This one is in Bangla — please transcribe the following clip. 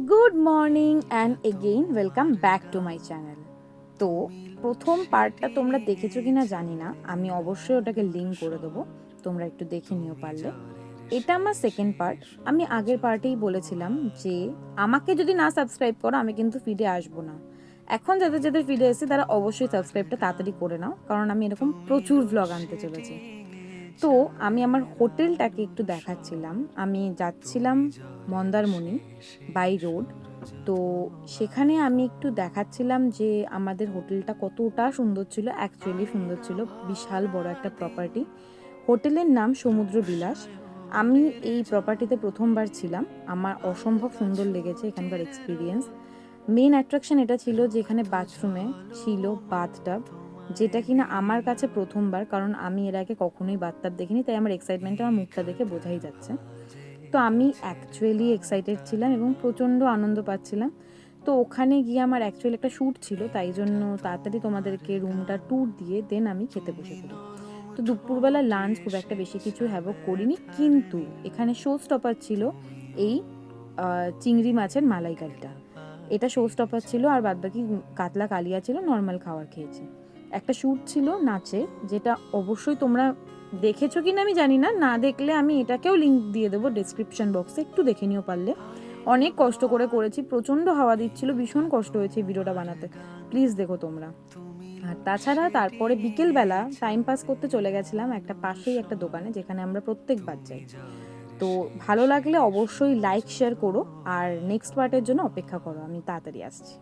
Good morning and again welcome back to my channel. তো প্রথম পার্টটা তোমরা দেখেছো কি না জানি না, আমি অবশ্যই ওটাকে লিঙ্ক করে দেবো, তোমরা একটু দেখে নিও পারলে। এটা আমার সেকেন্ড পার্ট। আমি আগের পার্টেই বলেছিলাম যে আমাকে যদি না সাবস্ক্রাইব করো আমি কিন্তু ফিডে আসবো না। এখন যাদের যাদের ফিডে এসেছে তারা অবশ্যই সাবস্ক্রাইবটা তাড়াতাড়ি করে নাও, কারণ আমি এরকম প্রচুর ভ্লগ আনতে চলেছি। তো আমি আমার হোটেলটাকে একটু দেখাচ্ছিলাম। আমি যাচ্ছিলাম মন্দারমণি বাই রোড। তো সেখানে আমি একটু দেখাচ্ছিলাম যে আমাদের হোটেলটা কতটা সুন্দর ছিল। অ্যাকচুয়ালি সুন্দর ছিল, বিশাল বড় একটা প্রপার্টি। হোটেলের নাম সমুদ্র বিলাস। আমি এই প্রপার্টিতে প্রথমবার ছিলাম, আমার অসম্ভব সুন্দর লেগেছে এখানকার এক্সপিরিয়েন্স। মেন অ্যাট্রাকশন এটা ছিল যে এখানে বাথরুমে ছিল বাথটাব, যেটা কিনা আমার কাছে প্রথমবার, কারণ আমি এর আগে কখনোই বাথটাব দেখিনি, তাই আমার এক্সাইটমেন্ট আমার মুখটা দেখে বোঝাই যাচ্ছে। তো আমি অ্যাকচুয়ালি এক্সাইটেড ছিলাম এবং প্রচণ্ড আনন্দ পাচ্ছিলাম। তো ওখানে গিয়ে আমার অ্যাকচুয়ালি একটা শ্যুট ছিল, তাই জন্য তাড়াতাড়ি তোমাদেরকে রুমটা ট্যুর দিয়ে দেন আমি খেতে বসে পড়ি। তো দুপুরবেলা লাঞ্চ খুব একটা বেশি কিছু হ্যাভক করিনি, কিন্তু এখানে শো স্টপার ছিল এই চিংড়ি মাছের মালাইকারিটা। এটা শো স্টপার ছিল, আর বাদবাকি কাতলা কালিয়া ছিল, নর্মাল খাবার খেয়েছি। একটা শ্যুট ছিল নাচে, যেটা অবশ্যই তোমরা দেখেছো কি না আমি জানি না, না দেখলে আমি এটাকেও লিঙ্ক দিয়ে দেবো ডেসক্রিপশন বক্সে, একটু দেখে নিও পারলে। অনেক কষ্ট করে করেছি, প্রচণ্ড হাওয়া দিচ্ছিল, ভীষণ কষ্ট হয়েছে ভিডিওটা বানাতে, প্লিজ দেখো তোমরা। আর তাছাড়া তারপরে বিকেলবেলা টাইম পাস করতে চলে গেছিলাম একটা পাশেই একটা দোকানে, যেখানে আমরা প্রত্যেকবার যাই। তো ভালো লাগলে অবশ্যই লাইক শেয়ার করো, আর নেক্সট পার্টের জন্য অপেক্ষা করো, আমি তাড়াতাড়ি আসছি।